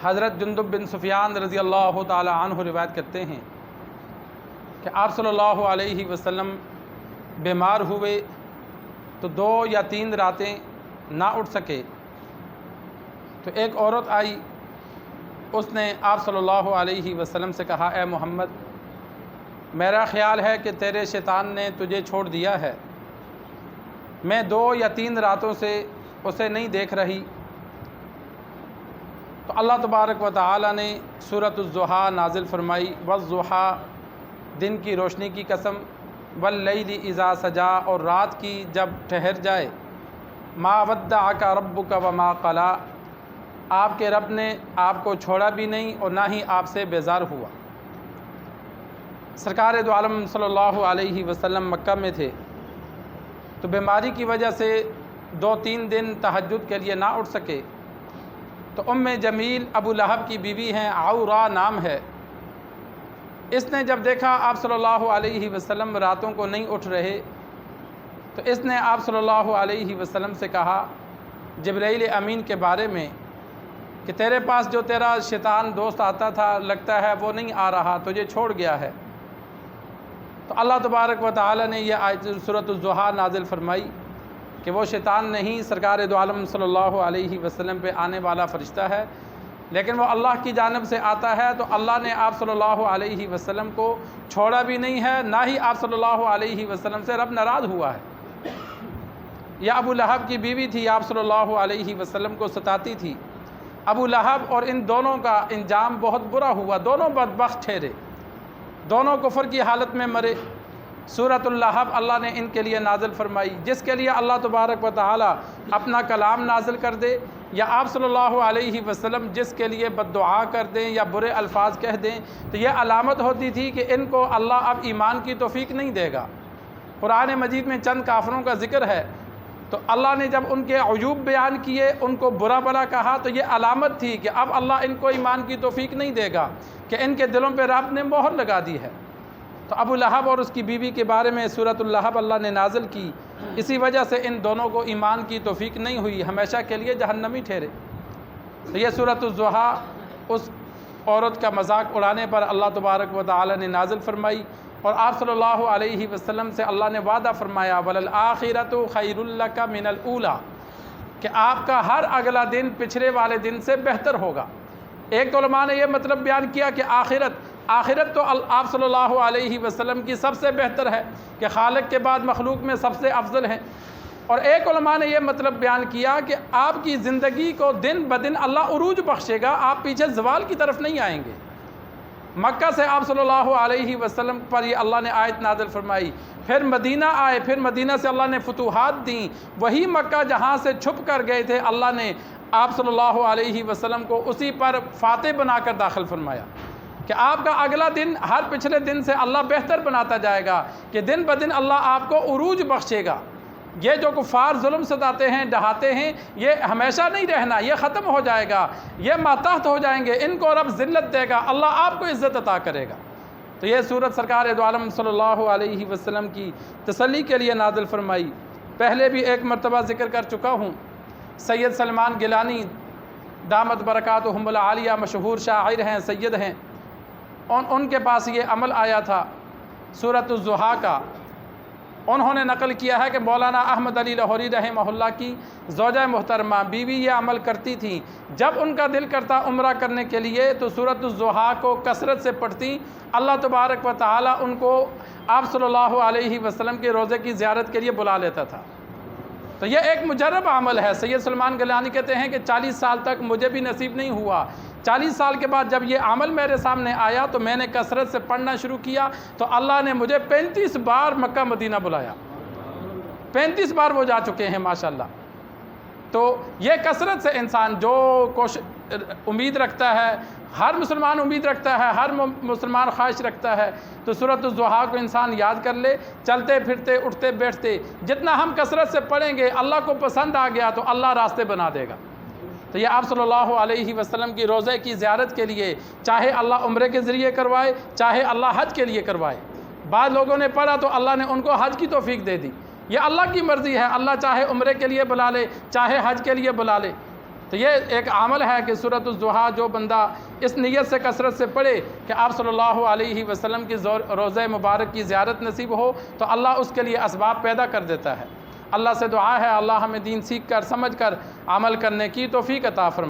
حضرت جندب بن سفیان رضی اللہ تعالی عنہ روایت کرتے ہیں کہ آپ صلی اللہ علیہ وسلم بیمار ہوئے تو 2 یا 3 راتیں نہ اٹھ سکے، تو ایک عورت آئی، اس نے آپ صلی اللہ علیہ وسلم سے کہا، اے محمد، میرا خیال ہے کہ تیرے شیطان نے تجھے چھوڑ دیا ہے، میں 2 یا 3 راتوں سے اسے نہیں دیکھ رہی۔ تو اللہ تبارک و تعالی نے سورۃ الضحیٰ نازل فرمائی، والضحیٰ، دن کی روشنی کی قسم، واللیل اذا سجا، اور رات کی جب ٹھہر جائے، ما ودعک ربک وما قلی، آپ کے رب نے آپ کو چھوڑا بھی نہیں اور نہ ہی آپ سے بیزار ہوا۔ سرکار دو عالم صلی اللہ علیہ وسلم مکہ میں تھے، تو بیماری کی وجہ سے 2-3 دن تہجد کے لیے نہ اٹھ سکے، تو ام جمیل ابو لہب کی بیوی ہیں، عورہ نام ہے، اس نے جب دیکھا آپ صلی اللہ علیہ وسلم راتوں کو نہیں اٹھ رہے، تو اس نے آپ صلی اللہ علیہ وسلم سے کہا جبرائیل امین کے بارے میں کہ تیرے پاس جو تیرا شیطان دوست آتا تھا لگتا ہے وہ نہیں آ رہا، تجھے چھوڑ گیا ہے۔ تو اللہ تبارک و تعالی نے یہ آیت سورۃ الضحیٰ نازل فرمائی کہ وہ شیطان نہیں، سرکار دو عالم صلی اللہ علیہ وسلم پہ آنے والا فرشتہ ہے، لیکن وہ اللہ کی جانب سے آتا ہے، تو اللہ نے آپ صلی اللہ علیہ وسلم کو چھوڑا بھی نہیں ہے، نہ ہی آپ صلی اللہ علیہ وسلم سے رب ناراض ہوا ہے۔ یہ ابو لہب کی بیوی تھی، آپ صلی اللہ علیہ وسلم کو ستاتی تھی۔ ابو لہب اور ان دونوں کا انجام بہت برا ہوا، دونوں بدبخت ٹھہرے، دونوں کفر کی حالت میں مرے۔ سورۃ اللہب اللہ نے ان کے لیے نازل فرمائی، جس کے لیے اللہ تبارک و تعالی اپنا کلام نازل کر دے، یا آپ صلی اللہ علیہ وسلم جس کے لیے بد دعا کر دیں یا برے الفاظ کہہ دیں، تو یہ علامت ہوتی تھی کہ ان کو اللہ اب ایمان کی توفیق نہیں دے گا۔ قرآن مجید میں چند کافروں کا ذکر ہے، تو اللہ نے جب ان کے عیوب بیان کیے، ان کو برا بھلا کہا، تو یہ علامت تھی کہ اب اللہ ان کو ایمان کی توفیق نہیں دے گا، کہ ان کے دلوں پہ رب نے مہر لگا دی ہے۔ تو ابو لہب اور اس کی بیوی کے بارے میں سورۃ اللہب اللہ نے نازل کی، اسی وجہ سے ان دونوں کو ایمان کی توفیق نہیں ہوئی، ہمیشہ کے لیے جہنمی ٹھہرے۔ تو یہ سورۃ الضحیٰ اس عورت کا مذاق اڑانے پر اللہ تبارک و تعالی نے نازل فرمائی، اور آپ صلی اللہ علیہ وسلم سے اللہ نے وعدہ فرمایا، وَلَلْآخِرَةُ خَيْرٌ لَكَ مِنَ الْأُولَىٰ، کہ آپ کا ہر اگلا دن پچھلے والے دن سے بہتر ہوگا۔ ایک علماء نے یہ مطلب بیان کیا کہ آخرت تو آپ صلی اللہ علیہ وسلم کی سب سے بہتر ہے، کہ خالق کے بعد مخلوق میں سب سے افضل ہیں، اور ایک علماء نے یہ مطلب بیان کیا کہ آپ کی زندگی کو دن بدن اللہ عروج بخشے گا، آپ پیچھے زوال کی طرف نہیں آئیں گے۔ مکہ سے آپ صلی اللہ علیہ وسلم پر یہ اللہ نے آیت نازل فرمائی، پھر مدینہ آئے، پھر مدینہ سے اللہ نے فتوحات دیں، وہی مکہ جہاں سے چھپ کر گئے تھے، اللہ نے آپ صلی اللہ علیہ وسلم کو اسی پر فاتح بنا کر داخل فرمایا، کہ آپ کا اگلا دن ہر پچھلے دن سے اللہ بہتر بناتا جائے گا، کہ دن بدن اللہ آپ کو عروج بخشے گا۔ یہ جو کفار ظلم ستاتے ہیں، ڈہاتے ہیں، یہ ہمیشہ نہیں رہنا، یہ ختم ہو جائے گا، یہ ماتحت ہو جائیں گے، ان کو رب ذلت دے گا، اللہ آپ کو عزت عطا کرے گا۔ تو یہ سورت سرکار دو عالم صلی اللہ علیہ وسلم کی تسلی کے لیے نازل فرمائی۔ پہلے بھی ایک مرتبہ ذکر کر چکا ہوں، سید سلمان گیلانی دامت برکاتہم العالیہ مشہور شاعر ہیں، سید ہیں، ان کے پاس یہ عمل آیا تھا سورۃ الضحیٰ کا۔ انہوں نے نقل کیا ہے کہ مولانا احمد علی لاہوری رحمہ اللہ کی زوجہ محترمہ بیوی یہ عمل کرتی تھیں، جب ان کا دل کرتا عمرہ کرنے کے لیے تو سورۃ الضحیٰ کو کثرت سے پڑھتی، اللہ تبارک و تعالی ان کو آپ صلی اللہ علیہ وسلم کے روضے کی زیارت کے لیے بلا لیتا تھا۔ تو یہ ایک مجرب عمل ہے۔ سید سلمان گیلانی کہتے ہیں کہ 40 سال تک مجھے بھی نصیب نہیں ہوا، 40 سال کے بعد جب یہ عمل میرے سامنے آیا تو میں نے کثرت سے پڑھنا شروع کیا، تو اللہ نے مجھے 35 بار مکہ مدینہ بلایا، 35 بار وہ جا چکے ہیں ماشاءاللہ۔ تو یہ کثرت سے انسان جو امید رکھتا ہے، ہر مسلمان امید رکھتا ہے، ہر مسلمان خواہش رکھتا ہے، تو سورۃ الضحیٰ کو انسان یاد کر لے، چلتے پھرتے اٹھتے بیٹھتے جتنا ہم کثرت سے پڑھیں گے، اللہ کو پسند آ گیا تو اللہ راستے بنا دے گا۔ تو یہ آپ صلی اللہ علیہ وسلم کی روضے کی زیارت کے لیے چاہے اللہ عمرے کے ذریعے کروائے، چاہے اللہ حج کے لیے کروائے۔ بعض لوگوں نے پڑھا تو اللہ نے ان کو حج کی توفیق دے دی، یہ اللہ کی مرضی ہے، اللہ چاہے عمرے کے لیے بلا لے، چاہے حج کے لیے بلا لے۔ تو یہ ایک عمل ہے کہ سورۃ الضحیٰ جو بندہ اس نیت سے کثرت سے پڑھے کہ آپ صلی اللہ علیہ وسلم کی روضہ مبارک کی زیارت نصیب ہو، تو اللہ اس کے لیے اسباب پیدا کر دیتا ہے۔ اللہ سے دعا ہے اللہ ہمیں دین سیکھ کر سمجھ کر عمل کرنے کی توفیق عطا فرمائے۔